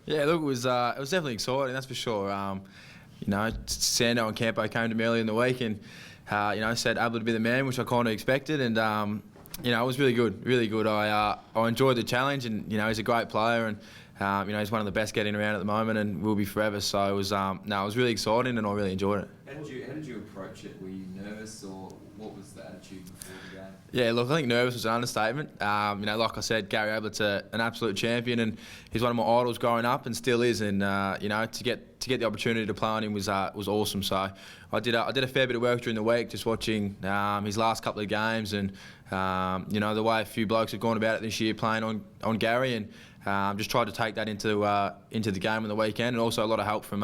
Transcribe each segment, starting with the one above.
Yeah, look, it was definitely exciting, that's for sure. Sando and Campo came to me early in the week and said Ablett to be the man, which I kind of expected, and it was really good, really good. I enjoyed the challenge, and he's a great player, and he's one of the best getting around at the moment, and will be forever. So it was really exciting, and I really enjoyed it. How did you approach it? Were you nervous, or what was the attitude before the game? Yeah, look, I think nervous was an understatement. Like I said, Gary Ablett's an absolute champion, and he's one of my idols growing up, and still is. And to get the opportunity to play on him was awesome. So I did a fair bit of work during the week, just watching his last couple of games, and the way a few blokes have gone about it this year, playing on Gary, and just tried to take that into the game on the weekend, and also a lot of help from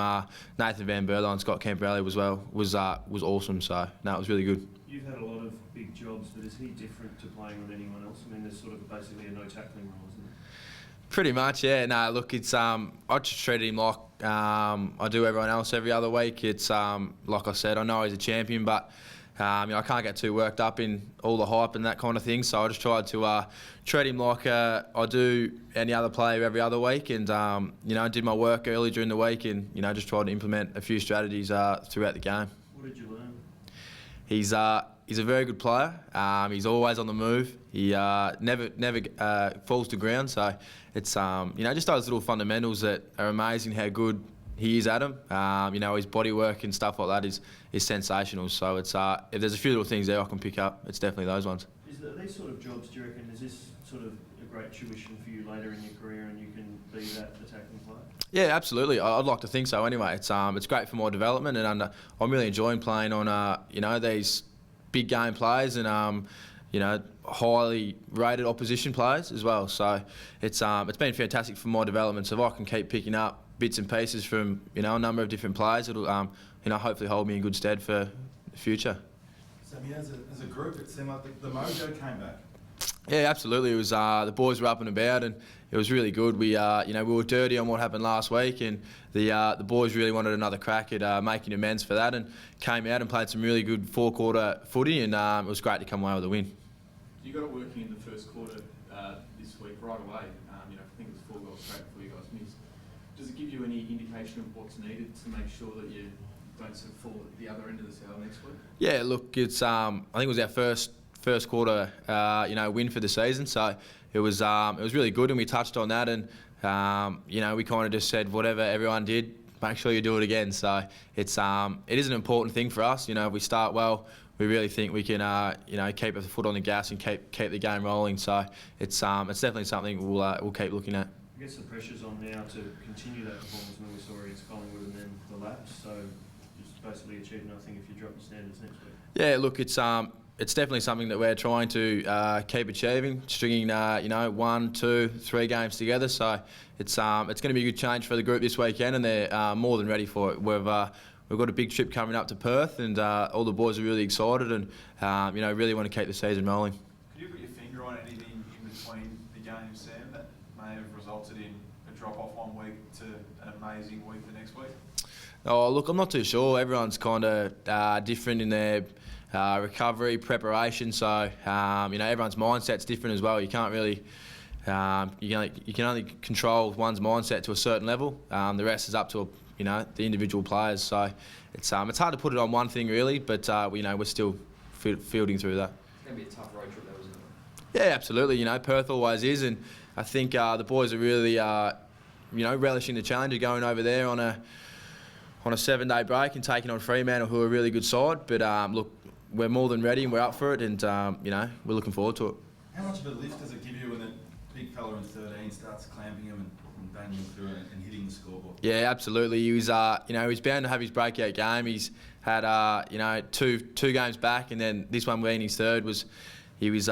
Nathan Van Berlo and Scott Camporelli as well was awesome. So no, it was really good. You've had a lot of big jobs, but is he different to playing on anyone else? I mean, there's sort of basically a no tackling role, isn't it? Pretty much, yeah. No, look, it's I just treated him like I do everyone else every other week. It's like I said, I know he's a champion, but I can't get too worked up in all the hype and that kind of thing. So I just tried to treat him like I do any other player every other week, and did my work early during the week, and just tried to implement a few strategies throughout the game. What did you learn? He's a very good player. He's always on the move. He never falls to ground. So it's just those little fundamentals that are amazing. How good he is at them. His body work and stuff like that is sensational. So it's if there's a few little things there I can pick up, it's definitely those ones. These sort of jobs, do you reckon, is this sort of a great tuition for you later in your career, and you can be that attacking player? Yeah, absolutely. I'd like to think so. Anyway, it's great for my development, and I'm really enjoying playing on these big game players and highly rated opposition players as well. So it's been fantastic for my development. So if I can keep picking up bits and pieces from a number of different players, it'll hopefully hold me in good stead for the future. So as a group, it seemed like the mojo came back. Yeah, absolutely. It was the boys were up and about, and it was really good. We were dirty on what happened last week, and the boys really wanted another crack at making amends for that, and came out and played some really good four-quarter footy, and it was great to come away with a win. You got it working in the first quarter this week right away. I think it was 4 goals straight before you guys missed. Does it give you any indication of what's needed to make sure that you don't sort of fall at the other end of the scale next week? Yeah, look, it's I think it was our first quarter win for the season, so it was really good, and we touched on that, and we kind of just said whatever everyone did, make sure you do it again. So it is an important thing for us. If we start well, we really think we can keep a foot on the gas and keep the game rolling. So it's definitely something we'll keep looking at. I guess the pressure's on now to continue that performance when we saw against Collingwood and then the lapse. So just basically achieve nothing if you drop the standards next week. Yeah, look, it's definitely something that we're trying to keep achieving, stringing 1, 2, 3 games together. So it's going to be a good change for the group this weekend, and they're more than ready for it. We've got a big trip coming up to Perth, and all the boys are really excited, and really want to keep the season rolling. Could you put your finger on anything in between the games, Sam, that may have resulted in a drop off one week to an amazing week the next week? Oh, look, I'm not too sure. Everyone's kind of different in their recovery, preparation. So everyone's mindset's different as well. You can't really you can only control one's mindset to a certain level. The rest is up to the individual players. So it's hard to put it on one thing really, but we're still fielding through that. It's going to be a tough road trip, though, isn't it? Yeah, absolutely. Perth always is, and I think the boys are really relishing the challenge of going over there on a 7-day break and taking on Fremantle, who are a really good side. But look, we're more than ready and we're up for it, and we're looking forward to it. How much of a lift does it give you when that big fella in 13 starts clamping him and banging him through and hitting the scoreboard? Yeah, absolutely. He was he's bound to have his breakout game. He's had two games back, and then this one being his third he was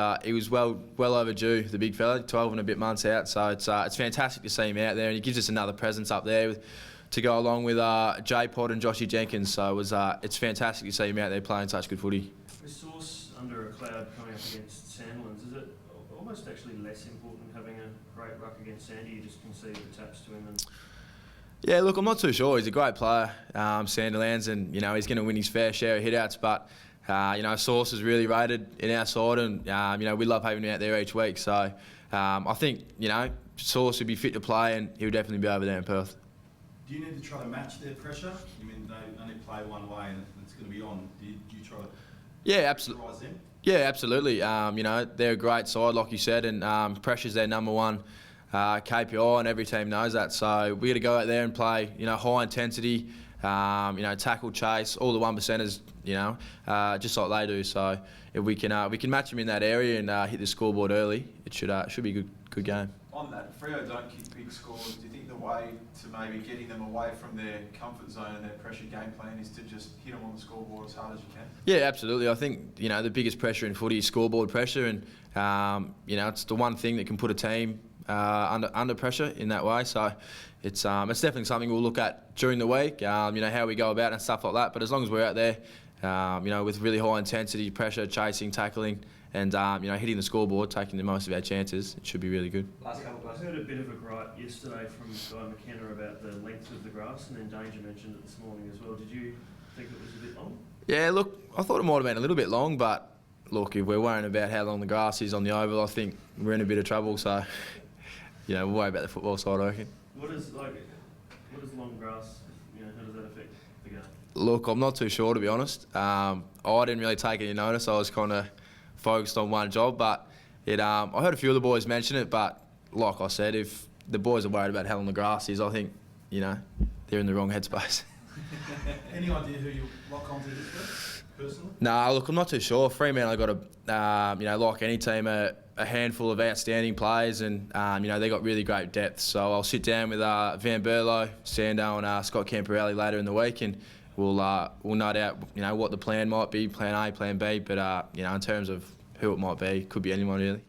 well overdue. The big fella, 12 and a bit months out. So it's fantastic to see him out there, and he gives us another presence up there to go along with J Pod and Joshy Jenkins. So it's fantastic to see him out there playing such good footy. With Sauce under a cloud coming up against Sandlands, is it almost actually less important having a great ruck against Sandy? You just concede the taps to him and... Yeah, look, I'm not too sure. He's a great player, Sandilands, and he's going to win his fair share of hitouts. But Sauce is really rated in our side, and we love having him out there each week. So I think Sauce would be fit to play, and he'll definitely be over there in Perth. Do you need to try to match their pressure? You mean they only play one way and it's going to be on. Do you try to Yeah, absolutely. rise them? Yeah, absolutely. You know, they're a great side, like you said, and pressure's their number one KPI, and every team knows that. So we got to go out there and play, you know, high intensity, you know, tackle, chase, all the 1%ers, you know, just like they do. So if we can match them in that area and hit the scoreboard early, it should be a good game. On that, Freo don't kick big scores. Do you think the way to maybe getting them away from their comfort zone and their pressure game plan is to just hit them on the scoreboard as hard as you can? Yeah, absolutely. I think, you know, the biggest pressure in footy is scoreboard pressure, and you know, it's the one thing that can put a team under pressure in that way. So it's definitely something we'll look at during the week. You know, how we go about it and stuff like that. But as long as we're out there, you know, with really high intensity pressure, chasing, tackling, and you know, hitting the scoreboard, taking the most of our chances, it should be really good. I heard a bit of a gripe yesterday from Guy McKenna about the length of the grass, and then Danger mentioned it this morning as well. Did you think it was a bit long? Yeah, look, I thought it might have been a little bit long, but look, if we're worrying about how long the grass is on the oval, I think we're in a bit of trouble. So, you know, we'll worry about the football side, I reckon. What is long grass? You know, how does that affect the game? Look, I'm not too sure, to be honest. I didn't really take any notice. I was kind of focused on one job, but I heard a few of the boys mention it. But like I said, if the boys are worried about how long the grass is, I think, you know, they're in the wrong headspace. Any idea who you lock onto this week, personally? Nah, look, I'm not too sure. Fremantle got you know, like any team, a handful of outstanding players, and you know, they got really great depth. So I'll sit down with Van Berlo, Sandow, and Scott Camporelli later in the week, and we'll note out, you know, what the plan might be, plan A, plan B. But you know, in terms of who it might be, could be anyone really.